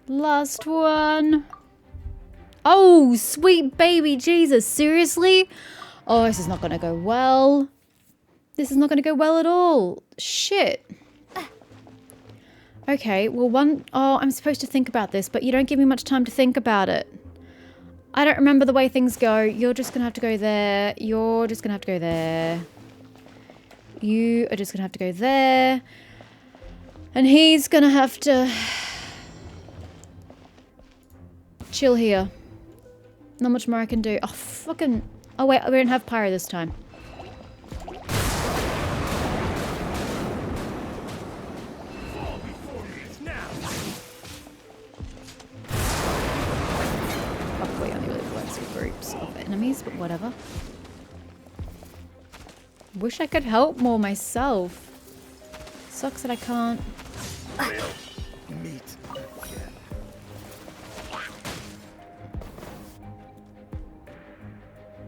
Last one. Oh, sweet baby Jesus. Seriously? Oh, this is not going to go well. This is not going to go well at all. Shit. Okay, well oh, I'm supposed to think about this, but you don't give me much time to think about it. I don't remember the way things go. You're just going to have to go there. You're just going to have to go there. You are just going to have to go there. And he's going to have to chill here. Not much more I can do. Oh, fucking... Oh, wait, we don't have pyro this time. Probably only really works with groups of enemies, but whatever. Wish I could help more myself. Sucks that I can't. Meet.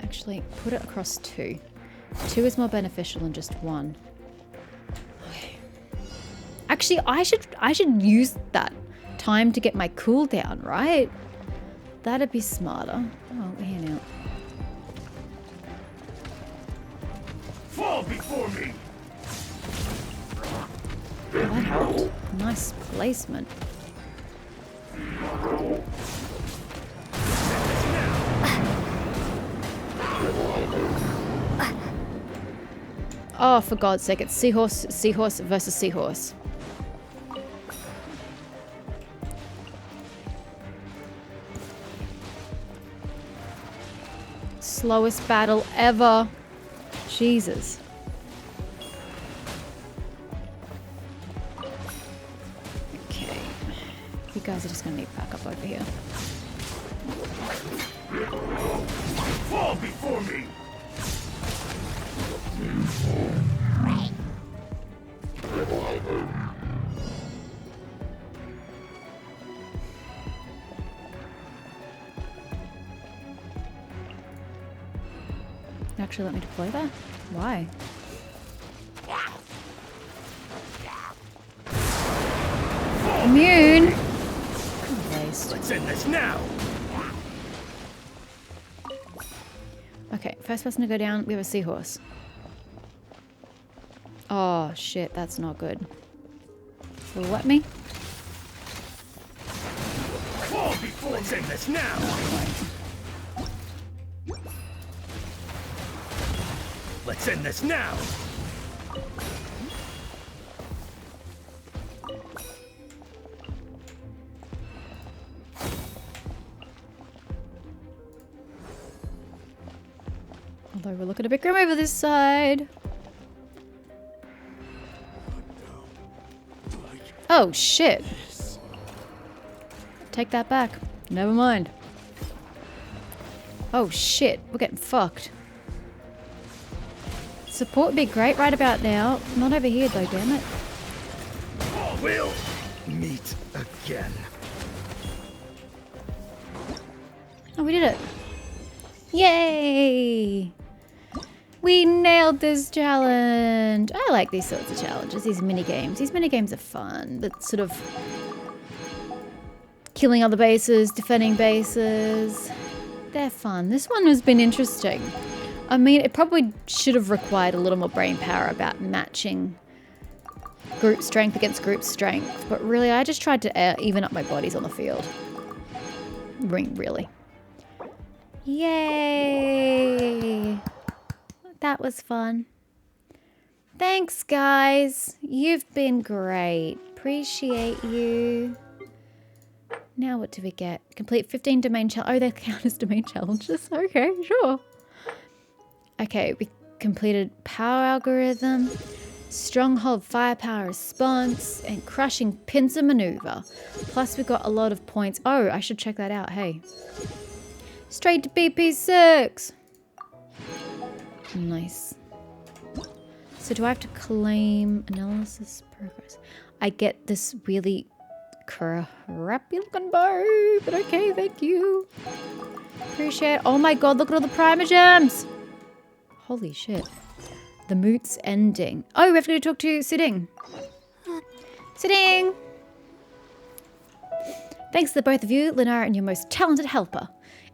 Actually, put it across 2. 2 is more beneficial than just 1. Okay. Actually, I should use that time to get my cooldown, right? That'd be smarter. Oh, we're here now. Fall before me. Oh, that helped. Nice placement. Oh, for God's sake, it's seahorse versus seahorse. Slowest battle ever. Jesus. Okay. You guys are just gonna need backup over here. Fall before me. Actually, let me deploy that? Why? Immune? Waste. Let's end this now. Okay, first person to go down, we have a seahorse. Oh, shit, that's not good. Will let me? Fall before. Let's end this now. Let's end this now. Although we're looking a bit grim over this side. Oh, shit. Take that back. Never mind. Oh, shit. We're getting fucked. Support would be great right about now. Not over here, though, damn it. We'll meet again. Oh, we did it. Yay! We nailed this challenge. I like these sorts of challenges, these mini games. These mini games are fun, but sort of killing other bases, defending bases. They're fun. This one has been interesting. I mean, it probably should have required a little more brain power about matching group strength against group strength. But really, I just tried to even up my bodies on the field. Really. Yay! That was fun. Thanks, guys. You've been great. Appreciate you. Now what do we get? Complete 15 domain challenges. Oh, they count as domain challenges. Okay, sure. Okay, we completed power algorithm, stronghold firepower response, and crushing pincer maneuver. Plus we got a lot of points. Oh, I should check that out. Hey. Straight to BP6. Nice. So do I have to claim analysis progress? I get this really crappy looking bow, but okay, thank you. Appreciate it. Oh my god, look at all the primogems. Holy shit. The moot's ending. Oh, we have to go talk to Sitting. Sitting! Thanks to the both of you, Lunara, and your most talented helper.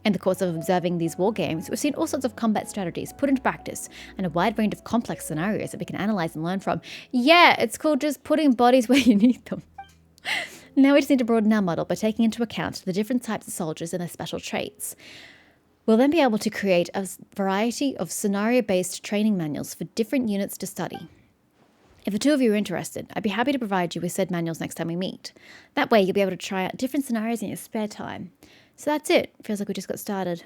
In the course of observing these war games, we've seen all sorts of combat strategies put into practice and a wide range of complex scenarios that we can analyze and learn from. Yeah, it's called just putting bodies where you need them. Now we just need to broaden our model by taking into account the different types of soldiers and their special traits. We'll then be able to create a variety of scenario-based training manuals for different units to study. If the two of you are interested, I'd be happy to provide you with said manuals next time we meet. That way you'll be able to try out different scenarios in your spare time. So that's it. Feels like we just got started.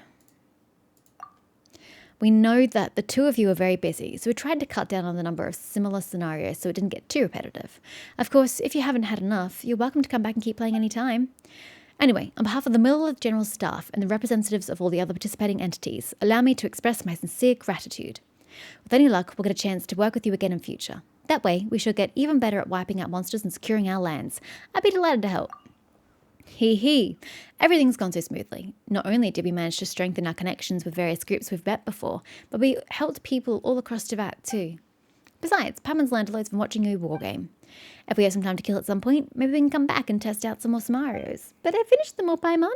We know that the two of you are very busy, so we tried to cut down on the number of similar scenarios so it didn't get too repetitive. Of course, if you haven't had enough, you're welcome to come back and keep playing any time. Anyway, on behalf of the Middle Earth General Staff and the representatives of all the other participating entities, allow me to express my sincere gratitude. With any luck, we'll get a chance to work with you again in future. That way, we shall get even better at wiping out monsters and securing our lands. I'd be delighted to help. Hee hee. Everything's gone so smoothly. Not only did we manage to strengthen our connections with various groups we've met before, but we helped people all across Teyvat too. Besides, Paimon's learned loads from watching you wargame. If we have some time to kill at some point, maybe we can come back and test out some more scenarios. But I finished them all, Paimon.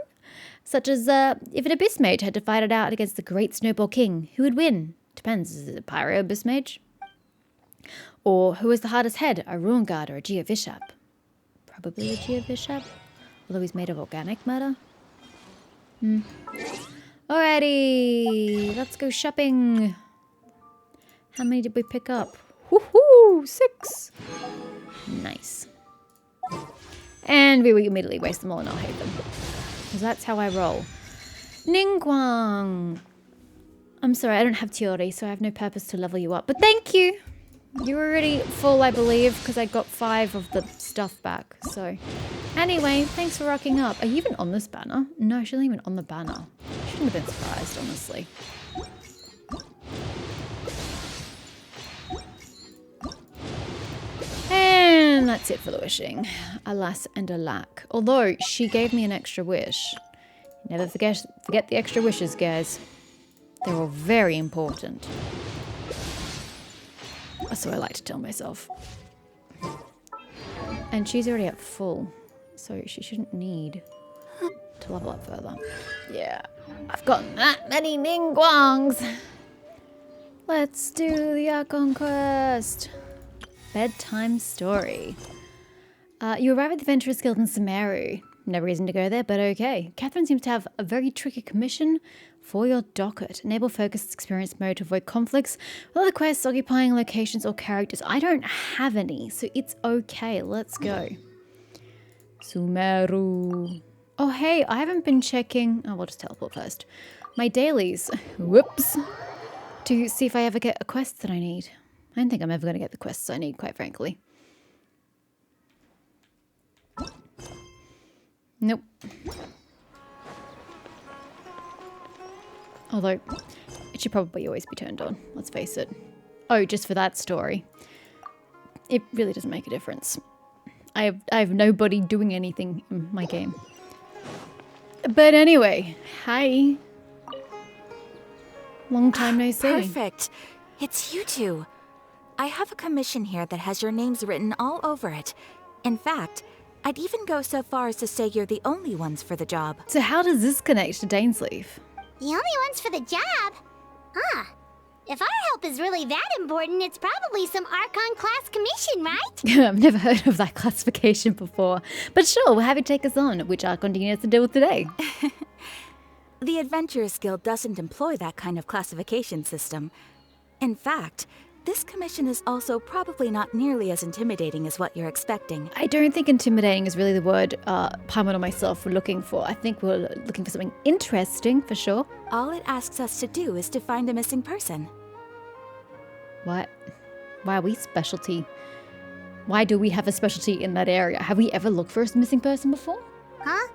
Such as, if an Abyss Mage had to fight it out against the Great Snowball King, who would win? Depends, is it a Pyro Abyss Mage? Or who is the hardest head, a Ruin Guard or a Geovishap? Probably a Geovishap, although he's made of organic matter. Alrighty, let's go shopping. How many did we pick up? Woohoo! 6! Nice. And we immediately waste them all and I'll hate them. Because that's how I roll. Ningguang! I'm sorry, I don't have Tiori, so I have no purpose to level you up. But thank you! You're already full, I believe, because I got 5 of the stuff back. So, anyway, thanks for rocking up. Are you even on this banner? No, she's not even on the banner. I shouldn't have been surprised, honestly. And that's it for the wishing. Alas and alack. Although, she gave me an extra wish. Never forget the extra wishes, guys. They're all very important. So I like to tell myself. And she's already at full, so she shouldn't need to level up further. Yeah, I've got that many Ningguangs. Let's do the Archon quest. Bedtime story. You arrive at the Adventurers Guild in Sumeru. No reason to go there, but okay. Catherine seems to have a very tricky commission for your docket. Enable focused experience mode to avoid conflicts with other quests occupying locations or characters. I don't have any, so it's okay. Let's go. Sumeru. Oh, hey, I haven't been checking. Oh, we'll just teleport first. My dailies. Whoops. To see if I ever get a quest that I need. I don't think I'm ever going to get the quests I need, quite frankly. Nope. Although, it should probably always be turned on, let's face it. Oh, just for that story. It really doesn't make a difference. I have nobody doing anything in my game. But anyway, hi. Long time no see. Perfect. It's you two. I have a commission here that has your names written all over it. In fact, I'd even go so far as to say you're the only ones for the job. So how does this connect to Dainsleaf? The only ones for the job? Ah, if our help is really that important, it's probably some Archon class commission, right? I've never heard of that classification before. But sure, we'll have you take us on. Which Archon do you need us to deal with today? The Adventurers Guild doesn't employ that kind of classification system. In fact, this commission is also probably not nearly as intimidating as what you're expecting. I don't think intimidating is really the word Paimon and myself were looking for. I think we're looking for something interesting, for sure. All it asks us to do is to find a missing person. What? Why are we specialty? Why do we have a specialty in that area? Have we ever looked for a missing person before? Huh?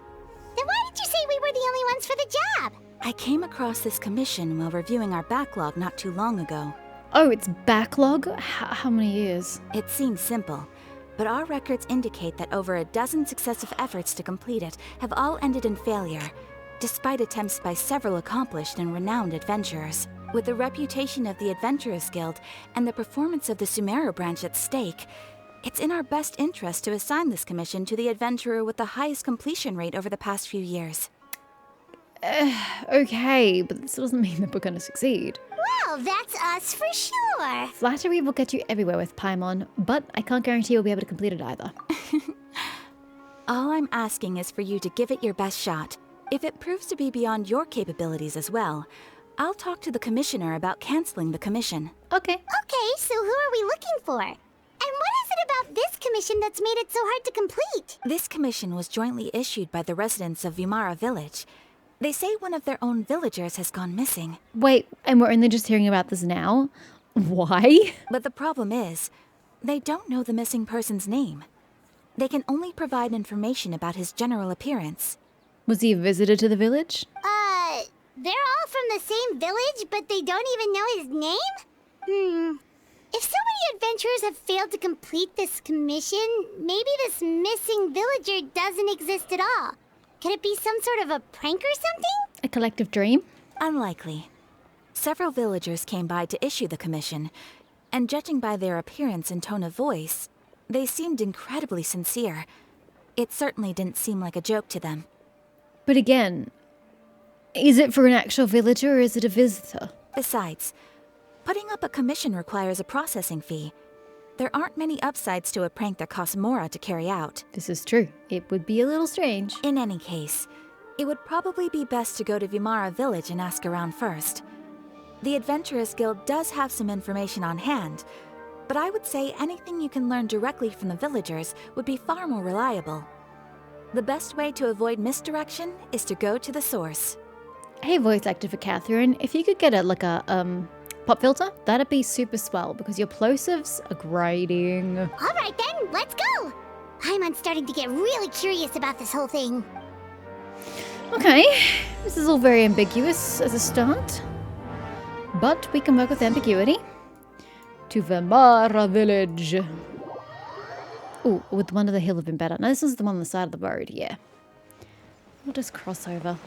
Then why did you say we were the only ones for the job? I came across this commission while reviewing our backlog not too long ago. Oh, it's backlog? How many years? It seems simple, but our records indicate that over a dozen successive efforts to complete it have all ended in failure, despite attempts by several accomplished and renowned adventurers. With the reputation of the Adventurers Guild and the performance of the Sumeru branch at stake, It's in our best interest to assign this commission to the adventurer with the highest completion rate over the past few years. Okay, but this doesn't mean that we're going to succeed. Well, that's us for sure. Flattery will get you everywhere with Paimon, but I can't guarantee you'll be able to complete it either. All I'm asking is for you to give it your best shot. If it proves to be beyond your capabilities as well, I'll talk to the commissioner about canceling the commission. Okay. Okay, so who are we looking for? And what is it about this commission that's made it so hard to complete? This commission was jointly issued by the residents of Lunara village. They say one of their own villagers has gone missing. Wait, and we're only just hearing about this now? Why? But the problem is, they don't know the missing person's name. They can only provide information about his general appearance. Was he a visitor to the village? They're all from the same village, but they don't even know his name? If so many adventurers have failed to complete this commission, maybe this missing villager doesn't exist at all. Could it be some sort of a prank or something? A collective dream? Unlikely. Several villagers came by to issue the commission, and judging by their appearance and tone of voice, they seemed incredibly sincere. It certainly didn't seem like a joke to them. But again, is it for an actual villager or is it a visitor? Besides, putting up a commission requires a processing fee. There aren't many upsides to a prank that costs Mora to carry out. This is true. It would be a little strange. In any case, it would probably be best to go to Vimara village and ask around first. The Adventurers Guild does have some information on hand, but I would say anything you can learn directly from the villagers would be far more reliable. The best way to avoid misdirection is to go to the source. Hey, voice actor for Catherine, if you could get a pop filter, that'd be super swell because your plosives are grating. All right then, let's go. I'm starting to get really curious about this whole thing. Okay, this is all very ambiguous as a start, but we can work with ambiguity. To Vimara village. Ooh, would the one to the hill have been better? No, this is the one on the side of the road, yeah. We'll just cross over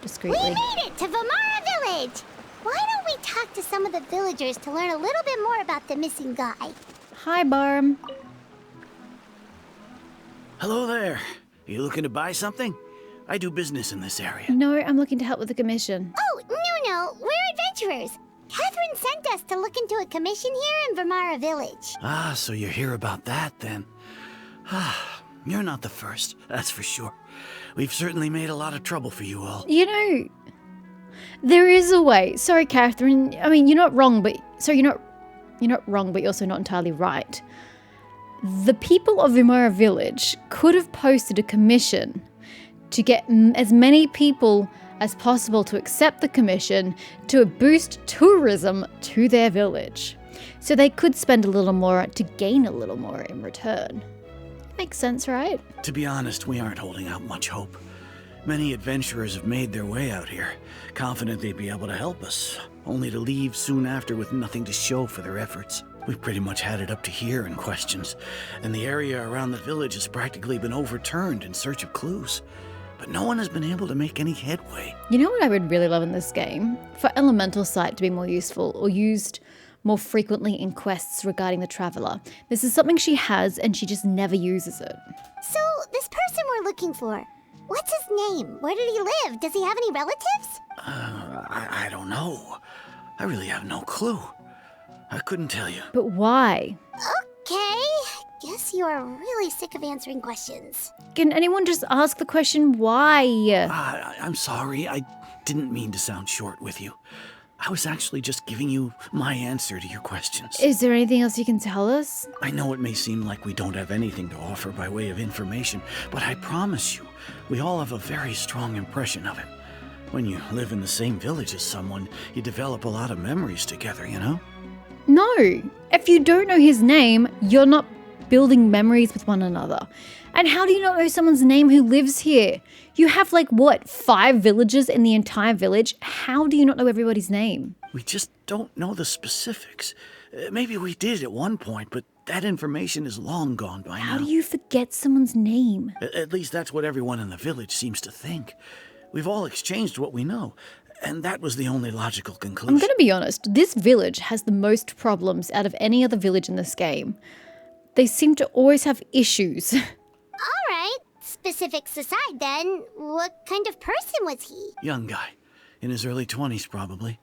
discreetly. We made it to Vimara village. Why don't we talk to some of the villagers to learn a little bit more about the missing guy? Hi, Barm. Hello there. Are you looking to buy something? I do business in this area. No, I'm looking to help with the commission. Oh, no, we're adventurers. Catherine sent us to look into a commission here in Vimara village. Ah, so you're here about that then. Ah, you're not the first, that's for sure. We've certainly made a lot of trouble for you all. You know, there is a way. Sorry, Catherine. I mean, you're not wrong, but you're not wrong, but you're also not entirely right. The people of Vimara village could have posted a commission to get as many people as possible to accept the commission to boost tourism to their village. So they could spend a little more to gain a little more in return. Makes sense, right? To be honest, we aren't holding out much hope. Many adventurers have made their way out here, confident they'd be able to help us, only to leave soon after with nothing to show for their efforts. We've pretty much had it up to here in questions, and the area around the village has practically been overturned in search of clues. But no one has been able to make any headway. You know what I would really love in this game? For Elemental Sight to be more useful or used more frequently in quests regarding the Traveler. This is something she has and she just never uses it. So, this person we're looking for, what's his name? Where did he live? Does he have any relatives? I don't know. I really have no clue. I couldn't tell you. But why? Okay, guess you are really sick of answering questions. Can anyone just ask the question why? I'm sorry. I didn't mean to sound short with you. I was actually just giving you my answer to your questions. Is there anything else you can tell us? I know it may seem like we don't have anything to offer by way of information, but I promise you, we all have a very strong impression of him. When you live in the same village as someone, you develop a lot of memories together, you know? No. If you don't know his name, you're not building memories with one another. And how do you not know someone's name who lives here? You have 5 villages in the entire village? How do you not know everybody's name? We just don't know the specifics. Maybe we did at one point, but that information is long gone by now. How do you forget someone's name? At least that's what everyone in the village seems to think. We've all exchanged what we know, and that was the only logical conclusion. I'm going to be honest, this village has the most problems out of any other village in this game. They seem to always have issues. Alright, specifics aside then, what kind of person was he? Young guy. In his early 20s, probably.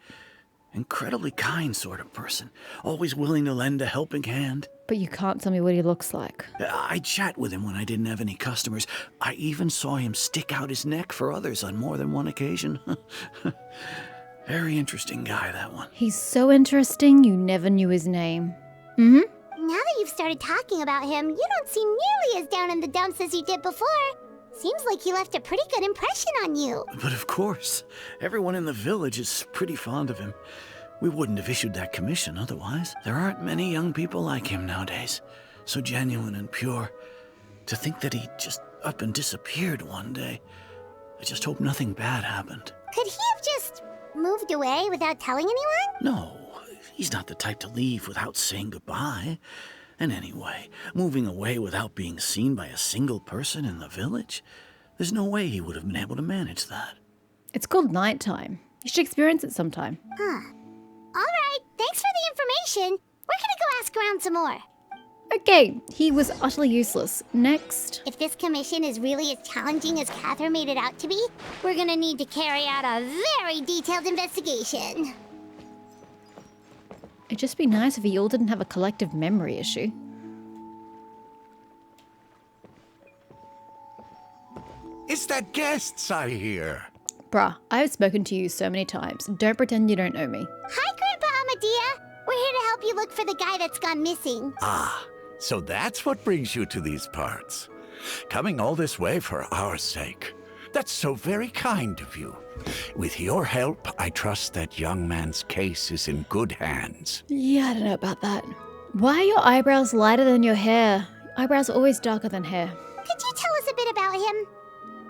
Incredibly kind sort of person. Always willing to lend a helping hand. But you can't tell me what he looks like. I'd chat with him when I didn't have any customers. I even saw him stick out his neck for others on more than one occasion. Very interesting guy, that one. He's so interesting, you never knew his name. Mm-hmm. Now that you've started talking about him, you don't seem nearly as down in the dumps as you did before. Seems like he left a pretty good impression on you. But of course, everyone in the village is pretty fond of him. We wouldn't have issued that commission otherwise. There aren't many young people like him nowadays. So genuine and pure. To think that he just up and disappeared one day. I just hope nothing bad happened. Could he have just moved away without telling anyone? No, he's not the type to leave without saying goodbye. And anyway, moving away without being seen by a single person in the village? There's no way he would have been able to manage that. It's called nighttime. You should experience it sometime. Alright, thanks for the information. We're gonna go ask around some more. Okay, he was utterly useless. Next. If this commission is really as challenging as Cather made it out to be, we're gonna need to carry out a very detailed investigation. It'd just be nice if we all didn't have a collective memory issue. Is that guests I hear? Bruh, I've spoken to you so many times. Don't pretend you don't know me. Hi, Grandpa Amadea. We're here to help you look for the guy that's gone missing. Ah, so that's what brings you to these parts. Coming all this way for our sake. That's so very kind of you. With your help, I trust that young man's case is in good hands. Yeah, I don't know about that. Why are your eyebrows lighter than your hair? Eyebrows are always darker than hair. Could you tell us a bit about him?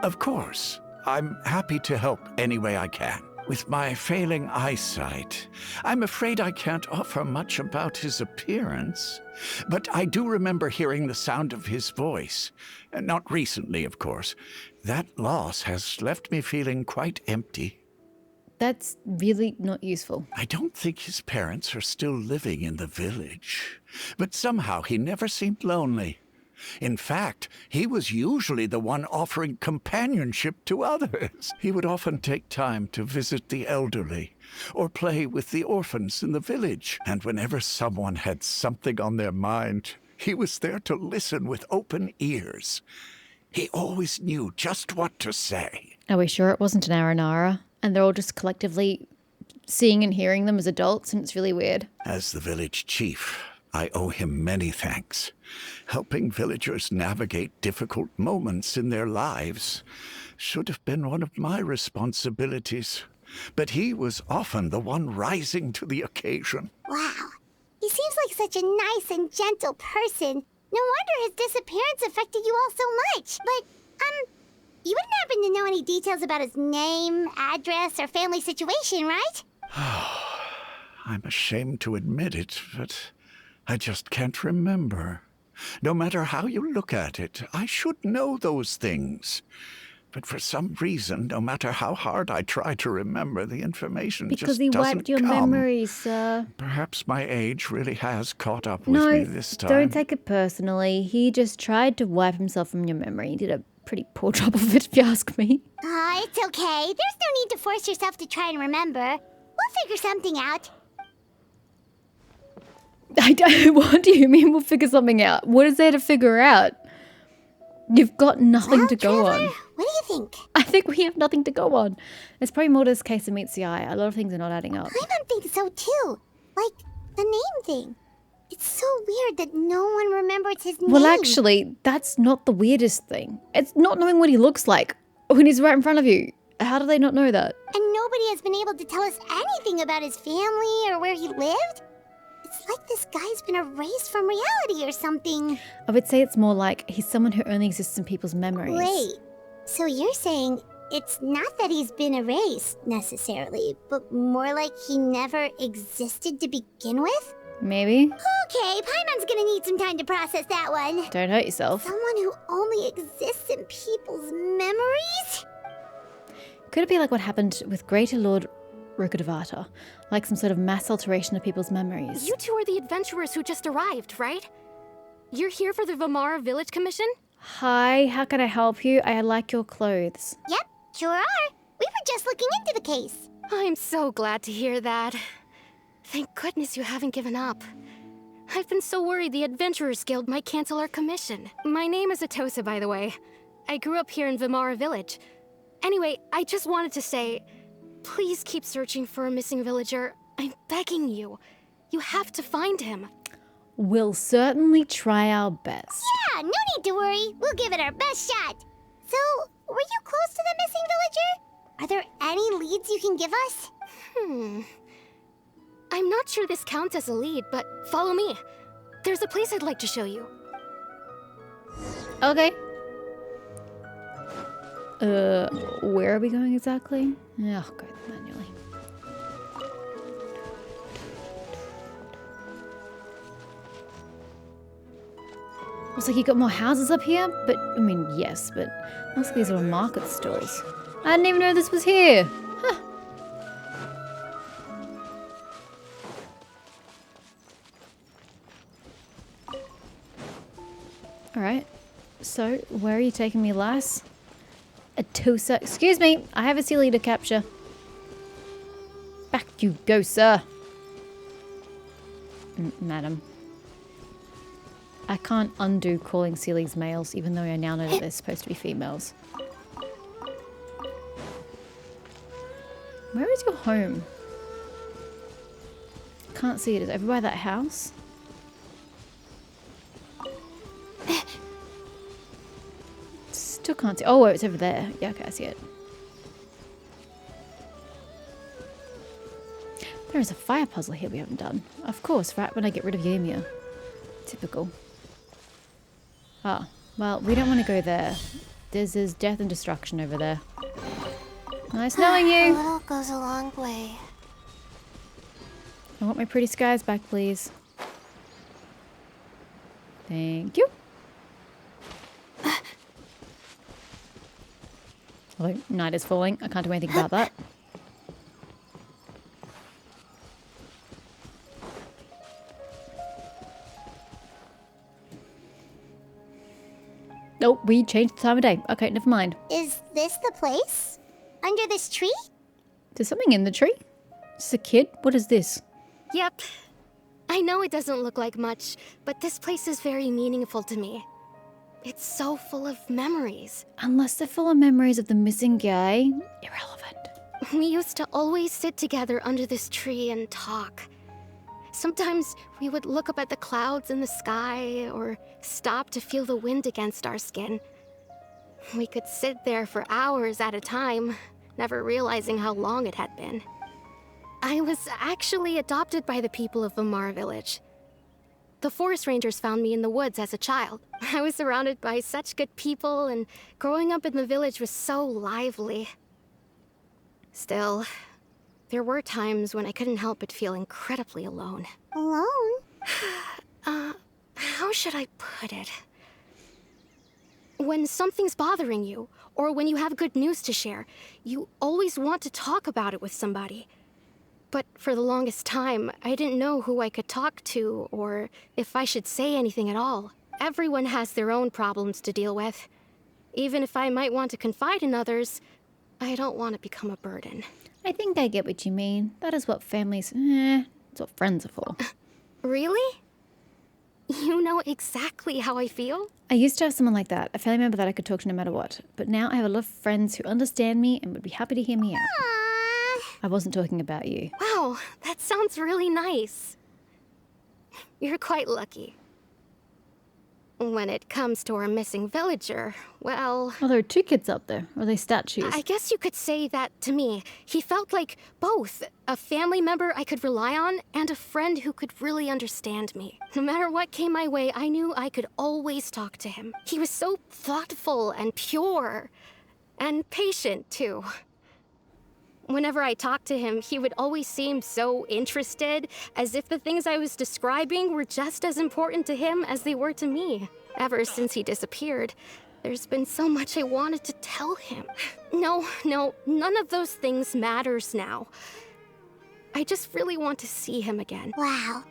Of course. I'm happy to help any way I can. With my failing eyesight, I'm afraid I can't offer much about his appearance. But I do remember hearing the sound of his voice. Not recently, of course. That loss has left me feeling quite empty. That's really not useful. I don't think his parents are still living in the village. But somehow he never seemed lonely. In fact, he was usually the one offering companionship to others. He would often take time to visit the elderly or play with the orphans in the village. And whenever someone had something on their mind, he was there to listen with open ears. He always knew just what to say. Are we sure it wasn't an Lunara? And they're all just collectively seeing and hearing them as adults, and it's really weird. As the village chief, I owe him many thanks. Helping villagers navigate difficult moments in their lives should have been one of my responsibilities. But he was often the one rising to the occasion. Wow. He seems like such a nice and gentle person. No wonder his disappearance affected you all so much. But, you wouldn't happen to know any details about his name, address, or family situation, right? I'm ashamed to admit it, but I just can't remember. No matter how you look at it, I should know those things. But for some reason, no matter how hard I try to remember, the information Because just he doesn't wiped your come. memories, sir. Perhaps my age really has caught up with me this time. Don't take it personally. He just tried to wipe himself from your memory. He did a pretty poor job of it, if you ask me. It's okay. There's no need to force yourself to try and remember. We'll figure something out. I don't. What do you mean we'll figure something out? What is there to figure out? You've got nothing to go Trevor, on. what do you think? I think we have nothing to go on. There's probably more to this case than meets the eye. A lot of things are not adding up. I don't think so, too. Like, the name thing. It's so weird that no one remembers his name. Well, actually, that's not the weirdest thing. It's not knowing what he looks like when he's right in front of you. How do they not know that? And nobody has been able to tell us anything about his family or where he lived. It's like this guy's been erased from reality or something. I would say it's more like he's someone who only exists in people's memories. Wait, so you're saying it's not that he's been erased, necessarily, but more like he never existed to begin with? Maybe. Okay, Paimon's gonna need some time to process that one. Don't hurt yourself. Someone who only exists in people's memories? Could it be like what happened with Greater Lord Rukadavata? Like some sort of mass alteration of people's memories? You two are the adventurers who just arrived, right? you're here for the Vimara Village Commission? Hi, how can I help you? I like your clothes. Yep, sure are. We were just looking into the case. I'm so glad to hear that. Thank goodness you haven't given up. I've been so worried the Adventurers Guild might cancel our commission. My name is Atosa, by the way. I grew up here in Vimara Village. Anyway, I just wanted to say, please keep searching for a missing villager. I'm begging you. You have to find him. We'll certainly try our best. Yeah, no need to worry. We'll give it our best shot. So, were you close to the missing villager? Are there any leads you can give us? I'm not sure this counts as a lead, but follow me. There's a place I'd like to show you. Okay. Where are we going exactly? Oh, go manually. Looks like you got more houses up here, but I mean, yes, but looks like these are market stalls. I didn't even know this was here. Huh. Alright, so where are you taking me, lass? Atosa, excuse me, I have a Sealy to capture. Back you go, sir. Madam. I can't undo calling Sealy's males, even though I now know that they're supposed to be females. Where is your home? Can't see it. Is it over by that house? Still can't see. Oh, it's over there. Yeah, okay, I see it. There is a fire puzzle here we haven't done. Of course, right when I get rid of Ymir. Typical. Ah, well, we don't want to go there. There's death and destruction over there. Nice knowing A you. little goes a long way. I want my pretty skies back, please. Thank you. Although night is falling, I can't do anything about that. Oh, we changed the time of day. Okay, never mind. Is this the place? Under this tree? There's something in the tree. Is this a kid? What is this? Yep. I know it doesn't look like much, but this place is very meaningful to me. It's so full of memories. Unless they're full of memories of the missing guy, irrelevant. We used to always sit together under this tree and talk. Sometimes we would look up at the clouds in the sky or stop to feel the wind against our skin. We could sit there for hours at a time, never realizing how long it had been. I was actually adopted by the people of Vimara Village. The forest rangers found me in the woods as a child. I was surrounded by such good people, and growing up in the village was so lively. Still, there were times when I couldn't help but feel incredibly alone. Alone? How should I put it? When something's bothering you, or when you have good news to share, you always want to talk about it with somebody. But for the longest time, I didn't know who I could talk to, or if I should say anything at all. Everyone has their own problems to deal with. Even if I might want to confide in others, I don't want to become a burden. I think I get what you mean. That is what families... that's what friends are for. Really? You know exactly how I feel? I used to have someone like that, a family member that I could talk to no matter what. But now I have a lot of friends who understand me and would be happy to hear me out. Aww. I wasn't talking about you. Wow, that sounds really nice. You're quite lucky. When it comes to our missing villager, well... Oh, there are two kids up there. Are they statues? I guess you could say that to me. He felt like both. A family member I could rely on, and a friend who could really understand me. No matter what came my way, I knew I could always talk to him. He was so thoughtful and pure. And patient, too. Whenever I talked to him, he would always seem so interested, as if the things I was describing were just as important to him as they were to me. Ever since he disappeared, there's been so much I wanted to tell him. No, none of those things matters now. I just really want to see him again. Wow.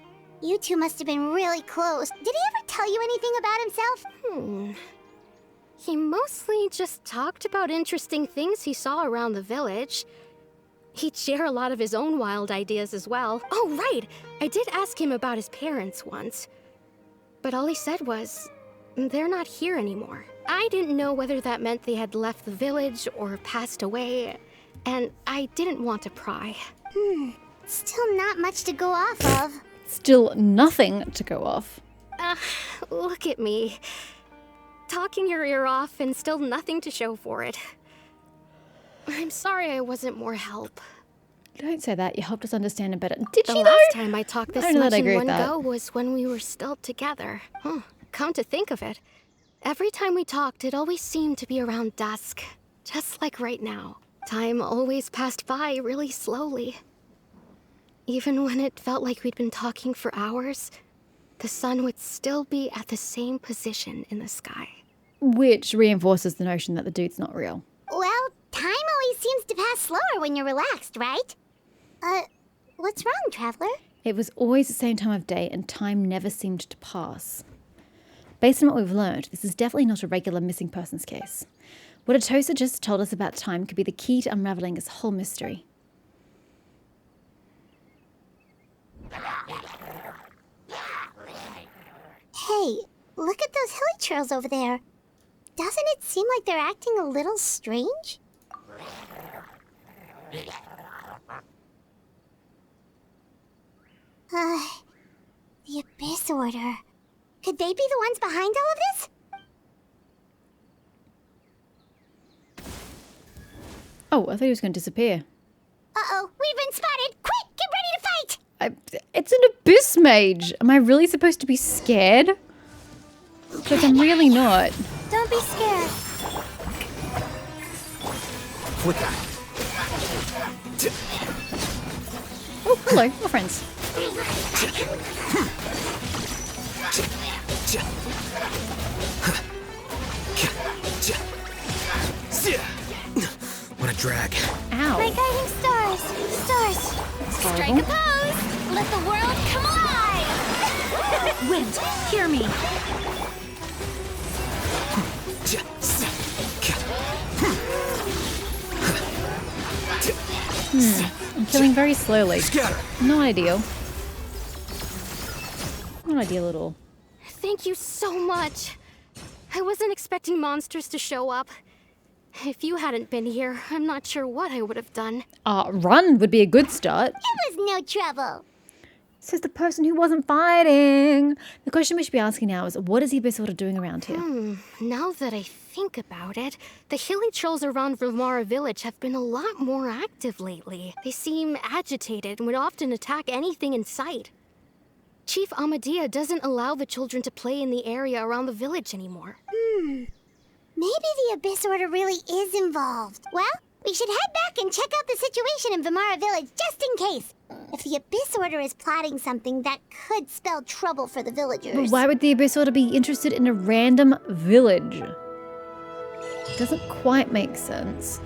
You two must have been really close. Did he ever tell you anything about himself? He mostly just talked about interesting things he saw around the village. He'd share a lot of his own wild ideas as well. Oh, right! I did ask him about his parents once. But all he said was, they're not here anymore. I didn't know whether that meant they had left the village or passed away, and I didn't want to pry. Still not much to go off of. Still nothing to go off. Look at me. Talking your ear off and still nothing to show for it. I'm sorry I wasn't more help. Don't say that. You helped us understand it better. Did The she last though? time I talked this I don't know much that I in agree one with that. go was when we were still together. Come to think of it, every time we talked, it always seemed to be around dusk. Just like right now. Time always passed by really slowly. Even when it felt like we'd been talking for hours, the sun would still be at the same position in the sky. Which reinforces the notion that the dude's not real. Well, time always seems to pass slower when you're relaxed, right? What's wrong, Traveler? It was always the same time of day, and time never seemed to pass. Based on what we've learned, this is definitely not a regular missing persons case. What Atosa just told us about time could be the key to unraveling this whole mystery. Hey, look at those hilly trails over there. Doesn't it seem like they're acting a little strange? The Abyss Order. Could they be the ones behind all of this? Oh, I thought he was going to disappear. Uh-oh, we've been spotted! Quick, get ready to fight! It's an abyss mage. Am I really supposed to be scared? Because I'm really not. Don't be scared. Flicker. Oh, hello, we're friends. What a drag. Ow. My guiding stars! Stars! Strike a pose! Let the world come alive! Wind, hear me. I'm killing very slowly. Scatter. Not ideal. Not ideal at all. Thank you so much. I wasn't expecting monsters to show up. If you hadn't been here, I'm not sure what I would have done. Run would be a good start. It was no trouble. Says the person who wasn't fighting. The question we should be asking now is, what is the Abyss Order doing around here? Now that I think about it, the hilly trolls around Lunara village have been a lot more active lately. They seem agitated and would often attack anything in sight. Chief Amadea doesn't allow the children to play in the area around the village anymore. Maybe the Abyss Order really is involved. Well, we should head back and check out the situation in Vimara village just in case. If the Abyss Order is plotting something, that could spell trouble for the villagers. But why would the Abyss Order be interested in a random village? Doesn't quite make sense.